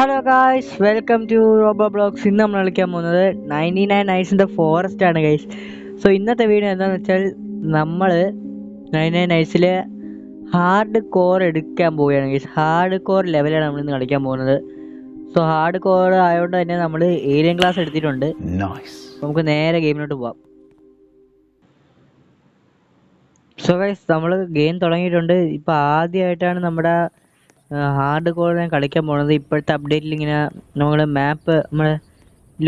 Hello guys, welcome to Robo Blogs. ഇന്ന് നമ്മൾ കളിക്കാൻ പോകുന്നത് 99 നൈറ്റ്സ് ഇൻ ദ ഫോറസ്റ്റ് ആണ് ഗൈസ്. സോ ഇന്നത്തെ വീഡിയോ എന്താണെന്ന് വെച്ചാൽ നമ്മൾ 99 നൈറ്റ്സിലെ ഹാർഡ് കോർ എടുക്കാൻ പോവുകയാണ് ഗൈസ്. ഹാർഡ് കോർ ലെവലാണ് നമ്മൾ ഇന്ന് കളിക്കാൻ പോകുന്നത്. സോ ഹാർഡ് കോർ ആയതുകൊണ്ട് തന്നെ നമ്മൾ ഏലിയൻ ക്ലാസ് എടുത്തിട്ടുണ്ട്. നമുക്ക് നേരെ ഗെയിമിലോട്ട് പോവാം. സോ ഗൈസ്, നമ്മൾ ഗെയിം തുടങ്ങിയിട്ടുണ്ട്. ഇപ്പോൾ ആദ്യമായിട്ടാണ് നമ്മുടെ ഹാർഡ് കോർ ഞാൻ കളിക്കാൻ പോകുന്നത്. ഇപ്പോഴത്തെ അപ്ഡേറ്റിൽ ഇങ്ങനെ നമ്മൾ മാപ്പ് നമ്മുടെ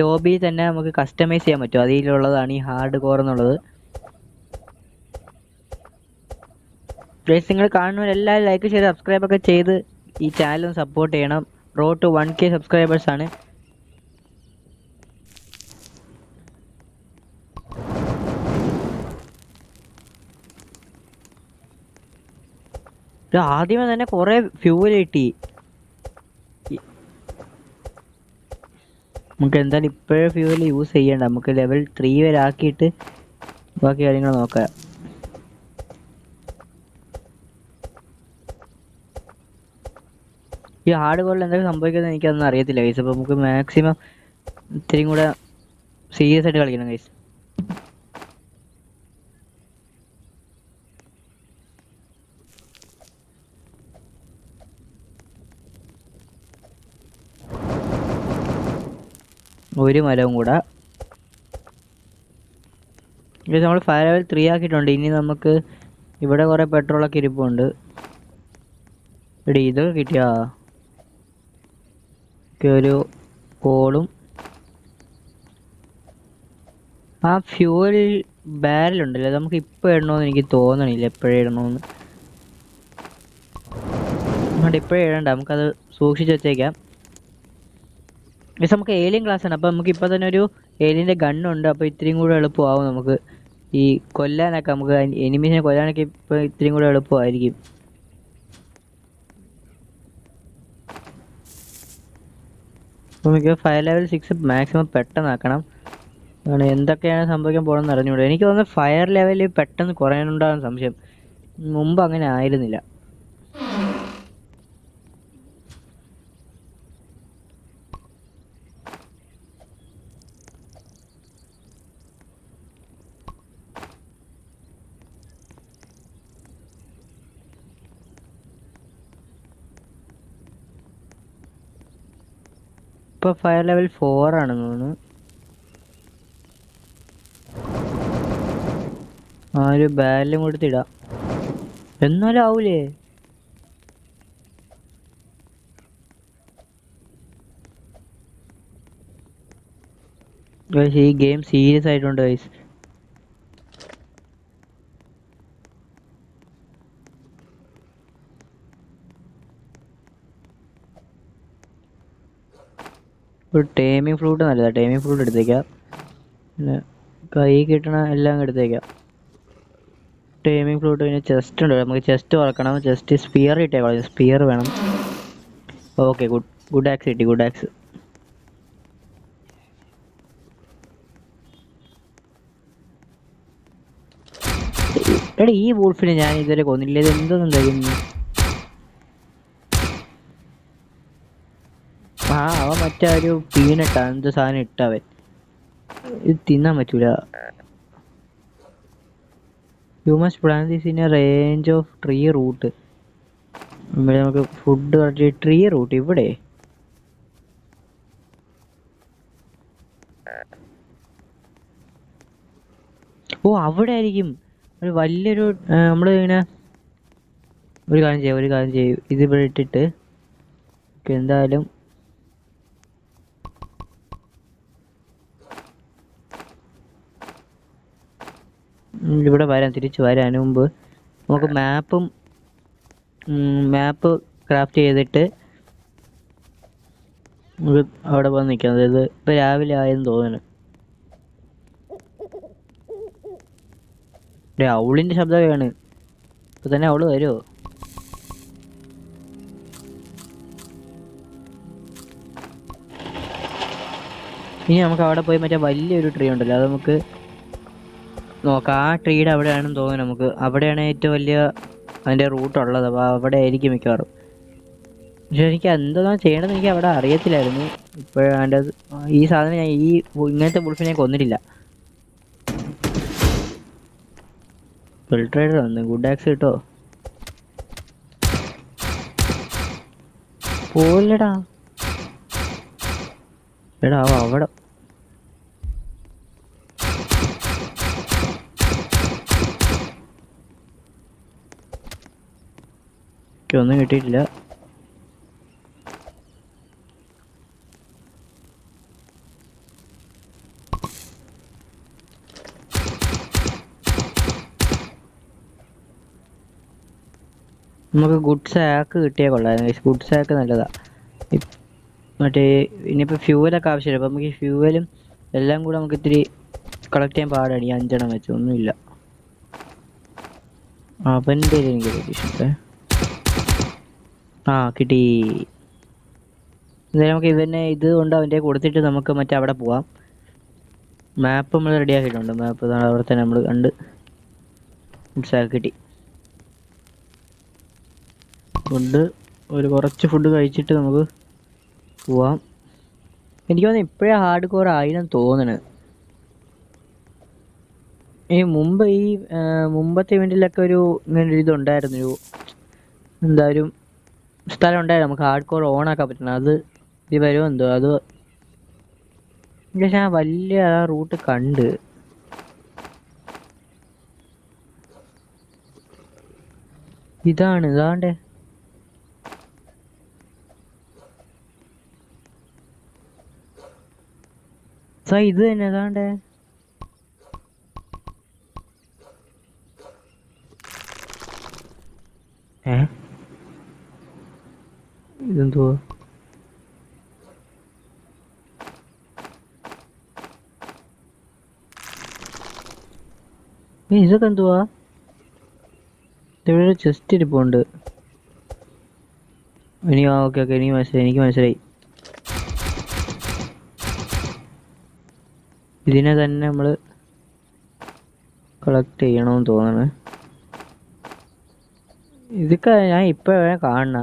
ലോബിയിൽ തന്നെ നമുക്ക് കസ്റ്റമൈസ് ചെയ്യാൻ പറ്റും. അതിലുള്ളതാണ് ഈ ഹാർഡ് കോർ എന്നുള്ളത്. പ്ലീസ് നിങ്ങൾ കാണുന്നവരെല്ലാവരും ലൈക്ക് ചെയ്ത് സബ്സ്ക്രൈബ് ഒക്കെ ചെയ്ത് ഈ ചാനൽ ഒന്ന് സപ്പോർട്ട് ചെയ്യണം. റോഡ് ടു 1K സബ്സ്ക്രൈബേഴ്സ് ആണ്. ആദ്യമേ തന്നെ കുറേ ഫ്യൂവൽ കിട്ടി. നമുക്ക് എന്തായാലും ഇപ്പോഴേ ഫ്യൂവൽ യൂസ് ചെയ്യണ്ട. നമുക്ക് ലെവൽ 3 വരെ ആക്കിയിട്ട് ബാക്കി കാര്യങ്ങൾ നോക്കാം. ഈ ഹാർഡ് കോറിൽ എന്തൊക്കെ സംഭവിക്കുന്നത് എനിക്കതൊന്നും അറിയത്തില്ല ഗൈസ്. അപ്പോൾ നമുക്ക് മാക്സിമം ഇത്തിരി കൂടെ സീരിയസ് ആയിട്ട് കളിക്കണം ഗൈസ്. ഒരു മരവും കൂടെ ഇത് നമ്മൾ ഫയർ ലെവൽ 3 ആക്കിയിട്ടുണ്ട്. ഇനി നമുക്ക് ഇവിടെ കുറേ പെട്രോളൊക്കെ ഇരിപ്പുണ്ട്. ഇതൊക്കെ കിട്ടിയാ ഒരു കോളും ആ ഫ്യൂവൽ ബാരലുണ്ടല്ലോ, നമുക്ക് ഇപ്പോൾ ഇടണമെന്ന് എനിക്ക് തോന്നണില്ല. എപ്പോഴേ ഇടണമെന്ന് അതുകൊണ്ട് ഇപ്പോഴേ ഇടണ്ട, നമുക്കത് സൂക്ഷിച്ച് വെച്ചേക്കാം. നമുക്ക് ഏലിയൻ ക്ലാസ് ആണ്. അപ്പോൾ നമുക്ക് ഇപ്പോൾ തന്നെ ഒരു ഏലിയൻ്റെ ഗണ്ണുണ്ട്. അപ്പോൾ ഇത്രയും കൂടെ എളുപ്പമാവും നമുക്ക് ഈ കൊല്ലാനൊക്കെ. നമുക്ക് എനിമീസിനെ കൊല്ലാനൊക്കെ ഇപ്പോൾ ഇത്രയും കൂടെ എളുപ്പമായിരിക്കും. അപ്പോൾ നമുക്ക് ഫയർ ലെവൽ 6 മാക്സിമം പെട്ടെന്നാക്കണം. എന്തൊക്കെയാണ് സംഭവിക്കാൻ പോകണമെന്ന് അറിഞ്ഞുകൂടെ. എനിക്ക് തോന്നുന്നു ഫയർ ലെവൽ പെട്ടെന്ന് കുറയാനുണ്ടാകുന്ന സംശയം. മുമ്പ് അങ്ങനെ ആയിരുന്നില്ല. ഇപ്പോൾ ഫയർ ലെവൽ 4 ആണെന്ന് തോന്നുന്നു. ആ ഒരു ബാരലും കൊടുത്തിടാം, എന്നാലും ആവൂലേ. ഈ ഗെയിം സീരിയസ് ആയിട്ടുണ്ട് ഗൈസ്. ഒരു ടേമിംഗ് ഫ്ലൂട്ട് നല്ലതാണ്. ടേമിംഗ് ഫ്ലൂട്ട് എടുത്തേക്കാം. പിന്നെ കൈ കിട്ടണ എല്ലാം എടുത്തേക്കാം. ടേമിംഗ് ഫ്ലൂട്ട്, പിന്നെ ചെസ്റ്റ് ഉണ്ട്. നമുക്ക് ചെസ്റ്റ് തുറക്കണം. ചെസ്റ്റ് സ്പിയർ കിട്ടിയാൽ സ്പിയർ വേണം. ഓക്കെ, ഗുഡ് ആക്സ് കിട്ടി. Good axe. എടാ, ഈ വൂൾഫിനെ ഞാൻ ഇതുവരെ കൊന്നില്ല. ഇത് എന്തൊന്നും കഴിയുന്നു. അവൻ മറ്റേ ഒരു പീനട്ടാ എന്ത് സാധനം ഇട്ടവൻ. ഇത് തിന്നാൻ പറ്റൂല. You must plan this in a range of tree root. നമുക്ക് ഫുഡ് ട്രീ റൂട്ട് ഇവിടെ. ഓ, അവിടെ ആയിരിക്കും ഒരു വലിയൊരു നമ്മൾ ഇങ്ങനെ ഒരു കാര്യം ചെയ്യും ഇത് ഇവിടെ ഇട്ടിട്ട് എന്തായാലും ഇവിടെ തിരിച്ചു വരാൻ മുമ്പ് നമുക്ക് മാപ്പ് ക്രാഫ്റ്റ് ചെയ്തിട്ട് അവിടെ വന്ന് നിൽക്കാം. അതായത് ഇപ്പം രാവിലെ ആയെന്ന് തോന്നുന്നു. ഔളിൻ്റെ ശബ്ദമൊക്കെയാണ്. ഇപ്പം തന്നെ അവള് വരുമോ? ഇനി നമുക്ക് അവിടെ പോയി മറ്റേ വലിയൊരു ട്രീ ഉണ്ടല്ലോ, അത് നമുക്ക് നോക്കാം. ആ ട്രീയുടെ അവിടെയാണെന്ന് തോന്നുന്നു. നമുക്ക് അവിടെയാണ് ഏറ്റവും വലിയ അതിൻ്റെ റൂട്ടുള്ളത്. അപ്പോൾ അവിടെ ആയിരിക്കും മിക്കവാറും. പക്ഷെ എനിക്ക് എന്താണ് ചെയ്യണമെന്ന് എനിക്ക് അവിടെ അറിയത്തില്ലായിരുന്നു. ഇപ്പോഴാണ്ട് ഈ സാധനം ഞാൻ ഇങ്ങനത്തെ ബുൾഫിനെ കൊന്നിട്ടില്ല. ഫിൽട്രേറ്റർ വന്ന് ഗുഡ് ആക്സ് കിട്ടോ? പോലടാ എടാ അവിടെ ഒന്നും കിട്ടിയിട്ടില്ല. നമുക്ക് ഗുഡ് സാക്ക് കിട്ടിയാൽ കൊള്ളായിരുന്നു. ഗുഡ് സാക്ക് നല്ലതാ. മറ്റേ ഇനിയിപ്പോൾ ഫ്യൂവലൊക്കെ ആവശ്യമില്ല. അപ്പോൾ നമുക്ക് ഈ ഫ്യൂവലും എല്ലാം കൂടെ നമുക്ക് ഇത്തിരി കളക്ട് ചെയ്യാൻ പാടാണ്. ഈ 5 എണ്ണം വെച്ച് ഒന്നുമില്ല. അവൻ്റെ എനിക്ക് പ്രതീക്ഷിച്ചേ. കിട്ടി. എന്തായാലും നമുക്ക് ഇവനെ ഇത് കൊണ്ട് അവൻ്റെ കൊടുത്തിട്ട് നമുക്ക് മറ്റേ അവിടെ പോവാം. മാപ്പ് നമ്മൾ റെഡി ആക്കിയിട്ടുണ്ട്. മാപ്പ് അവിടെ തന്നെ നമ്മൾ കണ്ട് സാക്ക് കിട്ടി. ഫുഡ് കുറച്ച് ഫുഡ് കഴിച്ചിട്ട് നമുക്ക് പോവാം. എനിക്ക് തോന്നുന്നു ഇപ്പോഴേ ഹാർഡ് കോർ ആയിരം തോന്നണ്. മുമ്പത്തെ ഇവന്റിലൊക്കെ ഇങ്ങനെ ഇതുണ്ടായിരുന്നു. ഒരു സ്ഥലം ഉണ്ടായിരുന്നു നമുക്ക് ഹാർഡ് കോർ ഓൺ ആക്കാൻ പറ്റണം. അത് ഇത് വരുമോ എന്തോ. അത് പക്ഷെ വലിയ റൂട്ട് കണ്ട്. ഇതാണ്ടേ ഇത് തന്നെ ഏതാണ്ടേ. ഇതെന്തുവാ? ഇതൊക്കെ എന്തുവാ? ഇവിടെ ചെസ്റ്റ് ഇരിപ്പുണ്ട്. ഓക്കെ എനിക്ക് മനസ്സിലായി. ഇതിനെ തന്നെ നമ്മൾ കളക്ട് ചെയ്യണമെന്ന് തോന്നണേ. ഇതൊക്കെ ഞാൻ ഇപ്പോഴാണ് കാണണ.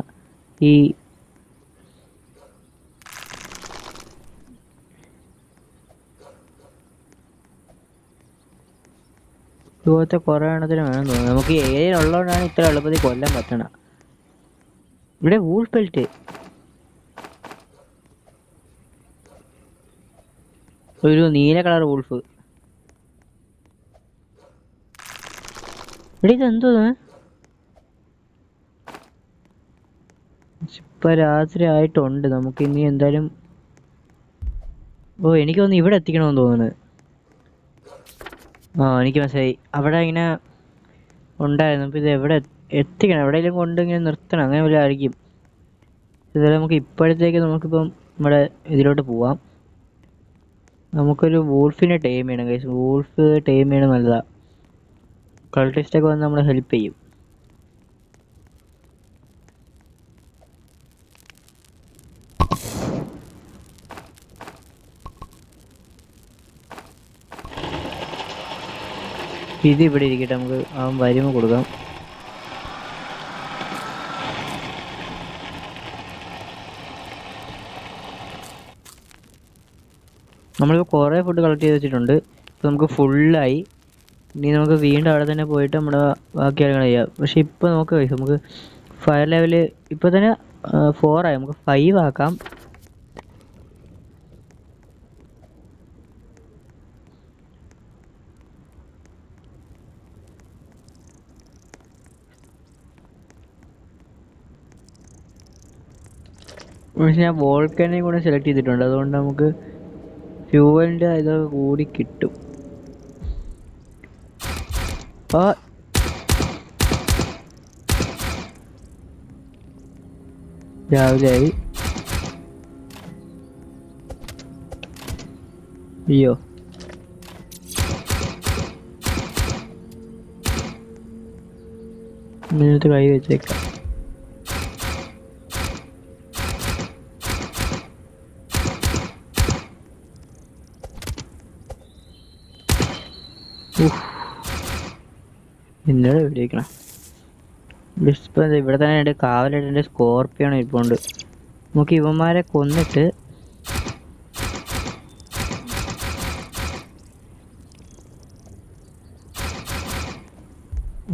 ഇതുപോലത്തെ കുറേ എണ്ണത്തിന് വേണം തോന്നുന്നു. നമുക്ക് ഏരിയ ഉള്ളതുകൊണ്ടാണ് ഇത്ര എളുപ്പത്തിൽ കൊല്ലാൻ പറ്റണ. ഇവിടെ വൂൾഫ് ബെൽറ്റ്, ഒരു നീല കളർ വൂൾഫ്. ഇവിടെ ഇതെന്തോ ഇപ്പൊ രാത്രി ആയിട്ടുണ്ട്. നമുക്ക് ഇനി എന്തായാലും എനിക്ക് തോന്നുന്നു ഇവിടെ എത്തിക്കണമെന്ന് തോന്നുന്നു. എനിക്ക് മനസ്സിലായി. അവിടെ ഇങ്ങനെ ഉണ്ടായിരുന്നു. അപ്പോൾ ഇത് എവിടെ എത്തിക്കണം? എവിടെയെങ്കിലും കൊണ്ട് ഇങ്ങനെ നിർത്തണം. അങ്ങനെ വല്ല ആയിരിക്കും. ഇതുപോലെ നമുക്ക് ഇപ്പോഴത്തേക്ക് നമുക്കിപ്പം നമ്മുടെ ഇതിലോട്ട് പോവാം. നമുക്കൊരു വൂൾഫിനെ ടൈം ചെയ്യണം ഗൈസ്. വൂൾഫ് ടൈം ചെയ്യണം നല്ലതാ. കൾട്ടിസ്റ്റൊക്കെ വന്ന് നമ്മളെ ഹെൽപ്പ് ചെയ്യും. ഇത് ഇവിടെ ഇരിക്കട്ടെ. നമുക്ക് അവൻ വരുമ്പോൾ കൊടുക്കാം. നമ്മളിപ്പോൾ കുറേ ഫുഡ് കളക്ട് ചെയ്ത് വെച്ചിട്ടുണ്ട്. ഇപ്പോൾ നമുക്ക് ഫുള്ളായി. ഇനി നമുക്ക് വീണ്ടും അവിടെ തന്നെ പോയിട്ട് നമ്മുടെ ബാക്കി കാര്യങ്ങൾ ചെയ്യാം. പക്ഷെ ഇപ്പോൾ നമുക്ക് ഫയർ ലെവല് ഇപ്പോൾ തന്നെ 4 ആയി. നമുക്ക് 5 ആക്കാം. പക്ഷെ ഞാൻ വോൾക്കനെയും കൂടെ സെലക്ട് ചെയ്തിട്ടുണ്ട്. അതുകൊണ്ട് നമുക്ക് ഫ്യൂവലിൻ്റെ ഇതൊക്കെ കൂടി കിട്ടും. രാവിലെ ആയി. അയ്യോ, ഇതിനകത്ത് കൈ വെച്ചേക്കാം. എന്നോട് എവിടെയിരിക്കണം? ഇപ്പം ഇവിടെ തന്നെ ഉണ്ട് കാവലായിട്ട് സ്കോർപ്പിയോൺ ഇരിപ്പുണ്ട്. നമുക്ക് ഇവന്മാരെ കൊന്നിട്ട്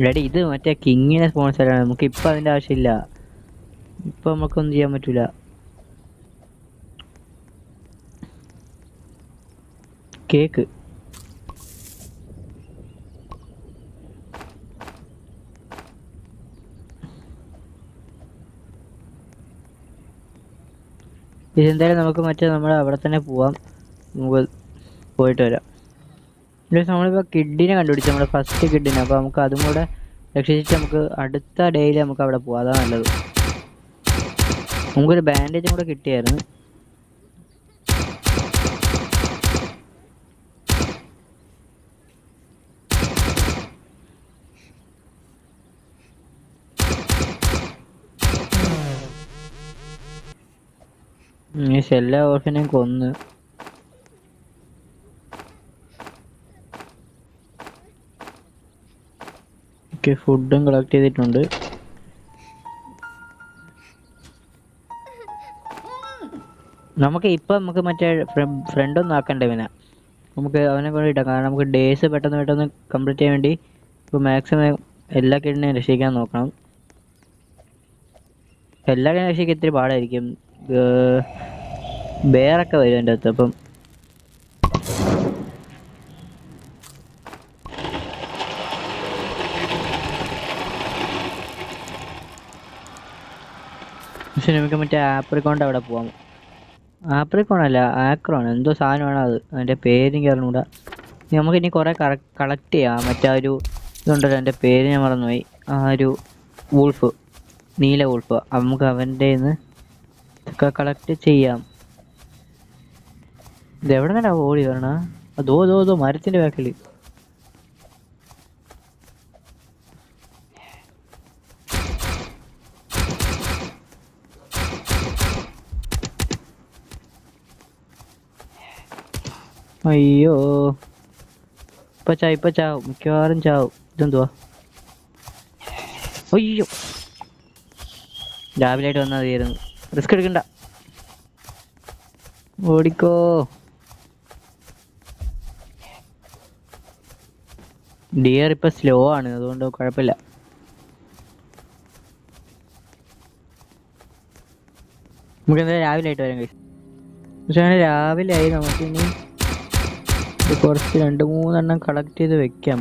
റെഡി. ഇത് മറ്റേ കിങ്ങിനെ സ്പോൺസറാണ്. നമുക്ക് ഇപ്പം അതിൻ്റെ ആവശ്യമില്ല. ഇപ്പം നമുക്കൊന്നും ചെയ്യാൻ പറ്റൂല. കേക്ക് ഇതെന്തായാലും നമുക്ക് മറ്റേ നമ്മൾ അവിടെ തന്നെ പോവാം. നമുക്ക് പോയിട്ട് വരാം. നമ്മളിപ്പോൾ കിഡിനെ കണ്ടുപിടിച്ചു, നമ്മുടെ ഫസ്റ്റ് കിഡിനെ. അപ്പോൾ നമുക്ക് അതും കൂടെ രക്ഷിച്ചിട്ട് നമുക്ക് അടുത്ത ഡേയിൽ നമുക്ക് അവിടെ പോവാം. അതാണ് നല്ലത്. നമുക്കൊരു ബാൻഡേജും കൂടെ കിട്ടിയായിരുന്നു. ഈ എല്ലാ ഓർഫിനെയും കൊന്ന്. ഫുഡും കളക്ട് ചെയ്തിട്ടുണ്ട്. നമുക്ക് ഇപ്പം നമുക്ക് മറ്റേ ഫ്രണ്ടൊന്നും ആക്കണ്ടേ പിന്നെ. നമുക്ക് അവനെ കൊണ്ട് ഇടാം. കാരണം നമുക്ക് ഡേയ്സ് പെട്ടെന്ന് കംപ്ലീറ്റ് ചെയ്യാൻ വേണ്ടി ഇപ്പോൾ മാക്സിമം എല്ലാ കിഡിനെയും രക്ഷിക്കാൻ നോക്കണം. എല്ലാ കിഡിനെയും രക്ഷിക്കാൻ ഇത്തിരി പാടായിരിക്കും. ബേറൊക്കെ വരും എൻ്റെ അടുത്ത്. അപ്പം പക്ഷെ നമുക്ക് മറ്റേ ആപ്രിക്കോണ്ട് അവിടെ പോവാം. ആപ്രിക്കോണല്ല, ആക്രോൺ എന്തോ സാധനമാണ് അത്. അതിൻ്റെ പേരും കയറണൂടാ. നമുക്കിനി കുറേ കളക്ട് ചെയ്യാം. മറ്റേ ഒരു ഇതുണ്ടല്ലോ, എൻ്റെ പേര് ഞാൻ മറന്നുപോയി. ആ ഒരു വൂൾഫ്, നീല വൂൾഫ്. നമുക്ക് അവൻ്റെ നിന്ന് ഒക്കെ കളക്ട് ചെയ്യാം. ഇതെവിടെ നിന്നാ ഓടി വരണ? അതോ മരത്തിൻ്റെ ബാക്കിൽ. അയ്യോ, ഇപ്പൊ ചാവും, മിക്കവാറും ചാവും. ഇതെന്തുവാ? അയ്യോ, രാവിലെ ആയിട്ട് വന്നാൽ മതിയായിരുന്നു. റിസ്ക് എടുക്കണ്ട, ഓടിക്കോ. ഡിയർ ഇപ്പൊ സ്ലോ ആണ്, അതുകൊണ്ട് കുഴപ്പമില്ല. നമുക്ക് എന്തായാലും രാവിലെ ആയിട്ട് വരാം കഴിച്ചു. പക്ഷേ രാവിലെ ആയി. നമുക്കിനി കുറച്ച് 2-3 എണ്ണം കളക്ട് ചെയ്ത് വെക്കാം.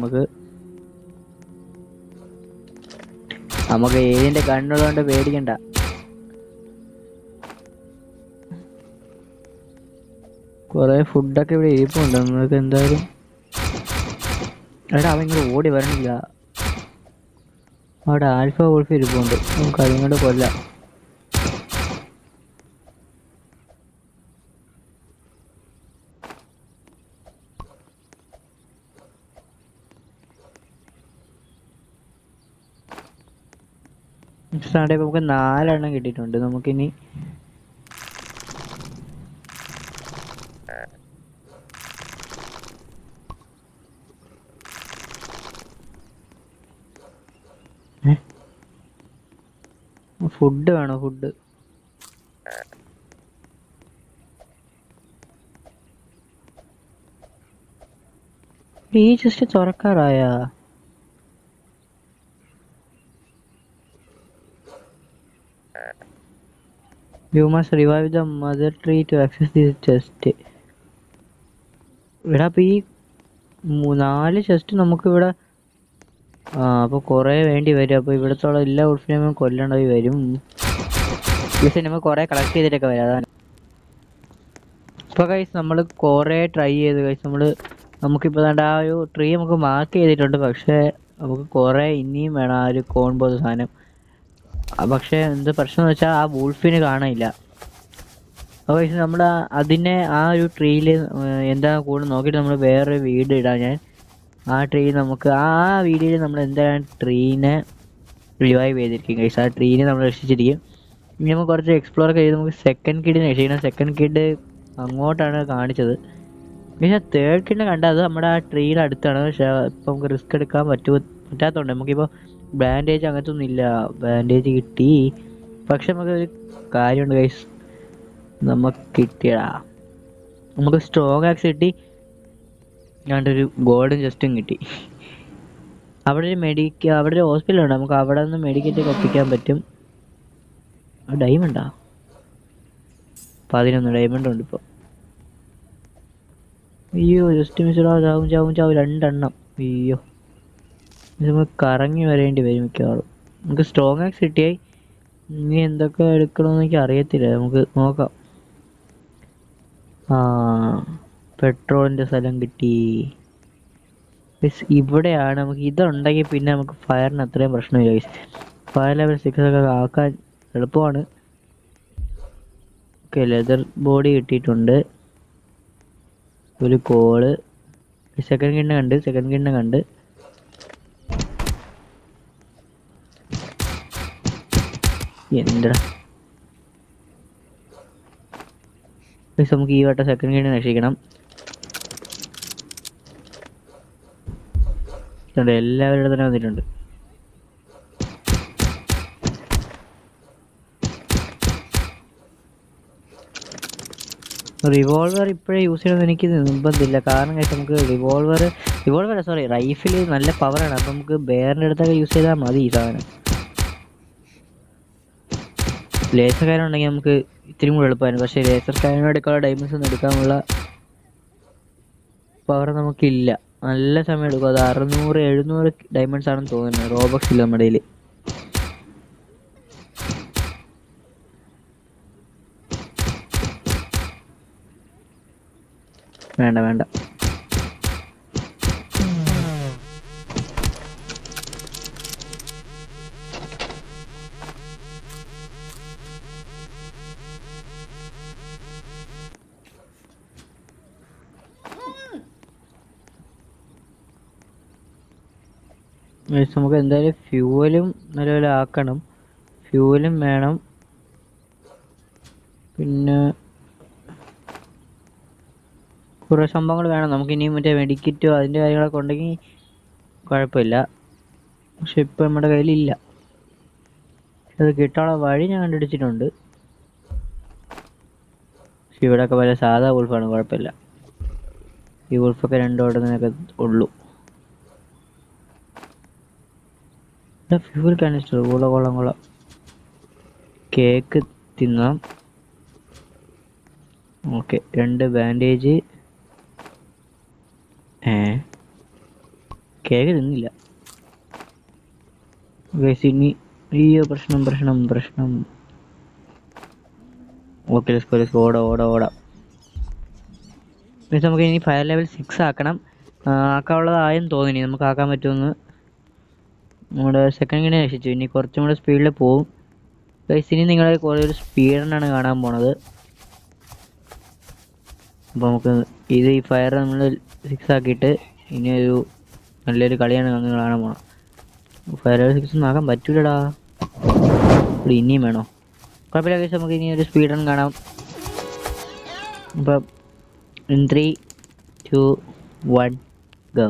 നമുക്ക് ഏതിൻ്റെ കണ്ണുള്ളതുകൊണ്ട് പേടിക്കണ്ട. കുറേ ഫുഡൊക്കെ ഇവിടെ ഇരിപ്പുണ്ട്. നമുക്ക് എന്തായാലും എടാ, അവൻ ഇങ്ങോട്ട് ഓടി വരണില്ല. അവിടെ ആൽഫ വോൾഫ് ഇരിപ്പുണ്ട്. നമുക്ക് അതിങ്ങോട്ട് കൊല്ലാം. നമുക്ക് 4 എണ്ണം കിട്ടിയിട്ടുണ്ട്. നമുക്കിനി ഫുഡ് വേണോ? ഫുഡ് ഈ just തുറക്കാറായ? You must revive the mother tree to access this chest. ഇവിടെ അപ്പോൾ ഈ 4 ചെസ്റ്റ് നമുക്ക് ഇവിടെ അപ്പോൾ കുറേ വേണ്ടി വരും. അപ്പോൾ ഇവിടത്തോളം എല്ലാ ഉൾഫിനെയും കൊല്ലേണ്ടി വരും. പക്ഷേ നമുക്ക് കുറേ കളക്ട് ചെയ്തിട്ടൊക്കെ വരാം. അതാണ് ഇപ്പോൾ കൈസ് നമ്മൾ കുറേ ട്രൈ ചെയ്ത് കൈസ്. നമുക്കിപ്പോൾ വേണ്ട ആ ഒരു ട്രീ നമുക്ക് മാർക്ക് ചെയ്തിട്ടുണ്ട്. പക്ഷേ നമുക്ക് കുറേ ഇനിയും വേണം ആ ഒരു കോൺ പോലത്തെ സാധനം. പക്ഷേ എന്ത് പ്രശ്നം എന്ന് വെച്ചാൽ ആ വൂൾഫിനെ കാണാനില്ല. അപ്പോൾ നമ്മൾ അതിനെ ആ ഒരു ട്രീയിൽ എന്താ കൂടെ നോക്കിയിട്ട് നമ്മൾ വേറൊരു വീട് ഇടാം. ഞാൻ ആ ട്രീ നമുക്ക് ആ വീഡിയോയിൽ നമ്മൾ എന്താണ് ട്രീനെ റിവൈവ് ചെയ്തിരിക്കും കൈസ്. ആ ട്രീനെ നമ്മൾ രക്ഷിച്ചിരിക്കും. ഇനി നമുക്ക് കുറച്ച് എക്സ്പ്ലോർ ഒക്കെ ചെയ്ത് നമുക്ക് സെക്കൻഡ് കിഡിനെ രക്ഷിക്കണം. സെക്കൻഡ് കിഡ് അങ്ങോട്ടാണ് കാണിച്ചത്. പക്ഷേ തേർഡ് കിഡിനെ കണ്ടത് നമ്മുടെ ആ ട്രീയുടെ അടുത്താണ്. പക്ഷേ ഇപ്പം നമുക്ക് റിസ്ക് എടുക്കാൻ പറ്റാത്തതുകൊണ്ട് നമുക്കിപ്പോൾ ബാൻഡേജ് അങ്ങനത്തെ ഒന്നും ഇല്ല. ബാൻഡേജ് കിട്ടി, പക്ഷെ നമുക്കൊരു കാര്യമുണ്ട് ഗൈസ്, നമുക്ക് കിട്ടിയടാ. നമുക്ക് സ്ട്രോങ് ആക്സ് കിട്ടി, ഞാണ്ടൊരു ഗോൾഡൻ ചെസ്റ്റും കിട്ടി. അവിടെ ഒരു ഹോസ്പിറ്റലുണ്ട്, നമുക്ക് അവിടെ നിന്ന് മെഡിക്കറ്റ് ഒപ്പിക്കാൻ പറ്റും. ഡയമണ്ടാ 11 ഡയമണ്ട് ഉണ്ട് ഇപ്പോൾ. അയ്യോ ജസ്റ്റ് മിസ്ഡാ, ചാവും 2 എണ്ണം. അയ്യോ ഇത് നമുക്ക് കറങ്ങി വരേണ്ടി വരും മിക്കവാറും. നമുക്ക് സ്ട്രോങ് ആക്സ് കിട്ടിയായി. ഇനി എന്തൊക്കെ എടുക്കണമെന്ന് എനിക്ക് അറിയത്തില്ല, നമുക്ക് നോക്കാം. പെട്രോളിൻ്റെ സ്ഥലം കിട്ടി. ഇവിടെയാണ് നമുക്ക് ഇതുണ്ടെങ്കിൽ പിന്നെ നമുക്ക് ഫയറിന് അത്രയും പ്രശ്നമില്ല. ഫയർ ലെവൽ 6 ഒക്കെ ആക്കാൻ എളുപ്പമാണ്. ഓക്കെ, ലെതർ ബോഡി കിട്ടിയിട്ടുണ്ട്. ഒരു കോള്, സെക്കൻഡ് കിണ്ണ കണ്ട്. എന്താ നമുക്ക് ഈ വട്ടം സെക്കൻഡ് കിണ്ണ രക്ഷിക്കണം. എല്ലാവരുടെ തന്നെ വന്നിട്ടുണ്ട്. റിവോൾവർ ഇപ്പോഴേ യൂസ് ചെയ്യണമെന്ന് എനിക്ക് നിർബന്ധമില്ല. കാരണം നമുക്ക് റൈഫിൽ നല്ല പവറാണ്. അപ്പം നമുക്ക് ബെയറിൻ്റെ അടുത്തൊക്കെ യൂസ് ചെയ്താൽ മതി ഈ സാധനം. ലേസർ കാനം ഉണ്ടെങ്കിൽ നമുക്ക് ഇത്തിരി കൂടെ എളുപ്പമായിരുന്നു. പക്ഷേ ലേസർ കാനം എടുക്കാനുള്ള ഡൈമണ്ട്സ് ഒന്നും എടുക്കാനുള്ള പവർ നമുക്കില്ല. നല്ല സമയം എടുക്കും. അത് 600-700 ഡയമണ്ട്സ് ആണെന്ന് തോന്നുന്നത്. റോബക്സ് ഇല്ല നമ്മുടെ കയ്യിൽ. വേണ്ട നമുക്ക് എന്തായാലും ഫ്യൂവലും നല്ലപോലെ ആക്കണം. ഫ്യൂവലും വേണം, പിന്നെ കുറേ സംഭവങ്ങൾ വേണം. നമുക്ക് ഇനിയും മറ്റേ മെഡിക്കറ്റോ അതിൻ്റെ കാര്യങ്ങളൊക്കെ ഉണ്ടെങ്കിൽ കുഴപ്പമില്ല. പക്ഷെ ഇപ്പം നമ്മുടെ കയ്യിലില്ല. അത് കിട്ടാനുള്ള വഴി ഞാൻ കണ്ടുപിടിച്ചിട്ടുണ്ട്. പക്ഷെ ഇവിടെയൊക്കെ വല്ല സാധാ വൂൾഫാണ്, കുഴപ്പമില്ല. ഈ വൂൾഫൊക്കെ 2 ഓടുന്നതിനൊക്കെ ഉള്ളൂ. ഫ്യൂൽ കാനിസ്റ്റർ കൊള്ളാം. കേക്ക് തിന്നാം. Okay, 2 bandage. കേക്ക് തിന്നില്ല. ഇനി അയ്യോ പ്രശ്നം. ഓക്കെ, ഓടാം. നമുക്ക് ഇനി ഫയർ ലെവൽ 6 ആക്കണം. ആക്കാനുള്ളതായെന്ന് തോന്നി. നമുക്ക് ആക്കാൻ പറ്റുമെന്ന്. നമ്മുടെ സെക്കൻഡ് ഗിനെ രക്ഷിച്ചു. ഇനി കുറച്ചും കൂടെ സ്പീഡിൽ പോവും. ഇനി നിങ്ങൾ ഒരു സ്പീഡിനാണ് കാണാൻ പോണത്. അപ്പോൾ നമുക്ക് ഈ ഫയർ നമ്മൾ 6 ആക്കിയിട്ട് ഇനി നല്ലൊരു കളിയാണ് നിങ്ങൾ കാണാൻ പോണം. ഫയർ ലെവൽ 6 ഒന്നും ആക്കാൻ പറ്റൂലടാ. ഇവിടെ ഇനിയും വേണോ? കുഴപ്പമില്ല കേസ്, നമുക്ക് ഇനി ഒരു സ്പീഡ് റൺ കാണാം. അപ്പം 3, 2, 1 go.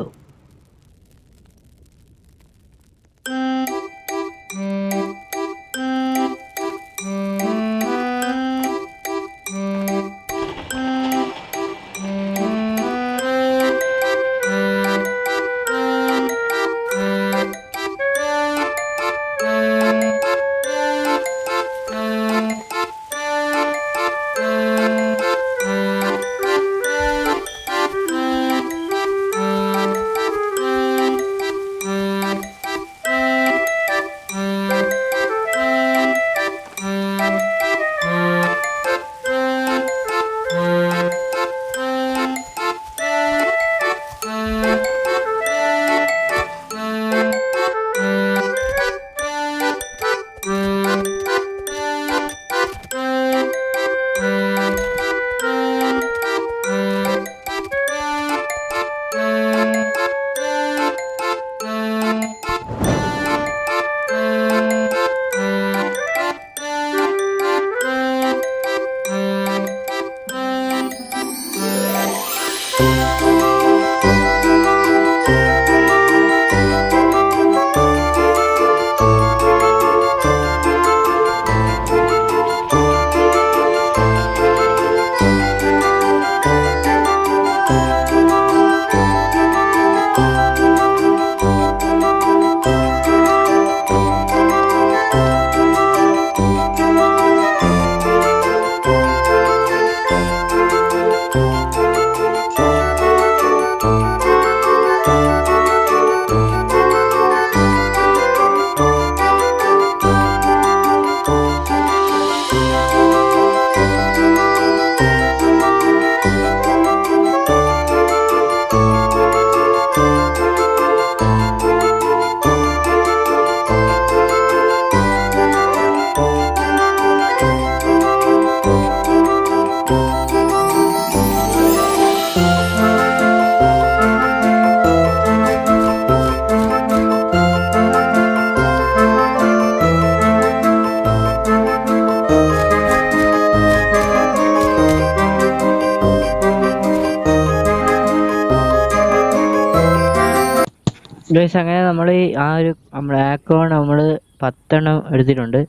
ഗൈസ് അങ്ങനെ നമ്മൾ ആ ഒരു ബ്ലാക്ക് കോൺ നമ്മൾ 10 എണ്ണം എടുത്തിട്ടുണ്ട്.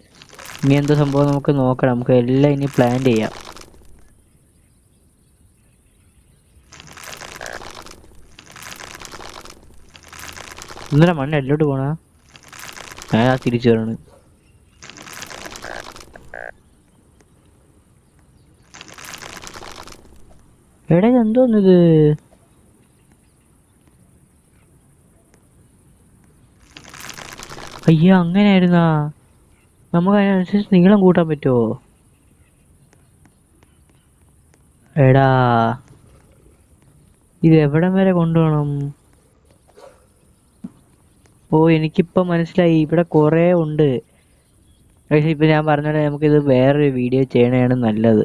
ഇനി എന്തോ സംഭവം നമുക്ക് നോക്കണം. നമുക്ക് എല്ലാം ഇനി പ്ലാൻ ചെയ്യാം. ഇന്നലെ മണ്ണ് എല്ലോട്ട് പോണ ഞാൻ തിരിച്ചു വരാണ്. എടാ എന്തോന്നിത്? അയ്യോ അങ്ങനെയായിരുന്നാ? നമുക്ക് അതിനനുസരിച്ച് നീളം കൂട്ടാൻ പറ്റുമോ? എടാ ഇത് എവിടം വരെ കൊണ്ടുപോകണം? ഓ എനിക്കിപ്പം മനസ്സിലായി, ഇവിടെ കുറേ ഉണ്ട്. പക്ഷേ ഇപ്പം ഞാൻ പറഞ്ഞോളെ നമുക്കിത് വേറൊരു വീഡിയോ ചെയ്യണതാണ് നല്ലത്.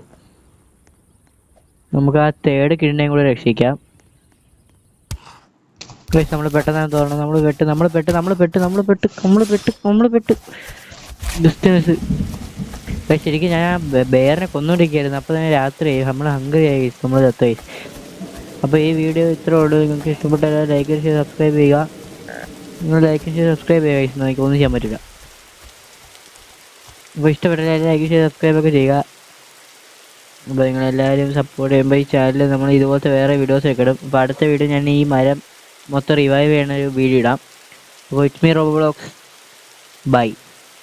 നമുക്ക് ആ തേർഡ് കിണ്ണയും കൂടെ രക്ഷിക്കാം. നമ്മൾ പെട്ടെന്ന് തോന്നണം. നമ്മൾ പെട്ട് ഡിസ്റ്റൻസ്. ശരിക്കും ഞാൻ ബെയറിനെ കൊന്നുകൊണ്ടിരിക്കുകയായിരുന്നു. അപ്പോൾ തന്നെ രാത്രിയായി, നമ്മൾ ഹംഗ്രി ആയി, നമ്മൾ ചത്തുപോയി. അപ്പോൾ ഈ വീഡിയോ ഇത്രേ ഉള്ളൂ. നിങ്ങൾക്ക് ഇഷ്ടപ്പെട്ടാൽ ലൈക്ക് ചെയ്ത് സബ്സ്ക്രൈബ് ചെയ്യുക. നിങ്ങൾ ലൈക്ക് ചെയ്ത് സബ്സ്ക്രൈബ് ചെയ്യുക. എനിക്ക് ഒന്നും ചെയ്യാൻ പറ്റില്ല. അപ്പോൾ ഇഷ്ടപ്പെട്ടാൽ ലൈക്ക് ചെയ്ത് സബ്സ്ക്രൈബ് ഒക്കെ ചെയ്യുക. അപ്പോൾ നിങ്ങളെല്ലാവരും സപ്പോർട്ട് ചെയ്യുമ്പോൾ ഈ ചാനലിൽ നമ്മൾ ഇതുപോലത്തെ വേറെ വീഡിയോസൊക്കെ ഇടും. അപ്പോൾ അടുത്ത വീഡിയോ ഞാൻ ഈ മരം മൊത്തം റിവൈവ് ചെയ്യണ ഒരു വീഡിയോ ഇടാം. അപ്പോൾ ഇറ്റ്സ് മീ റോബോബ്ലോക്സ്. ബൈ.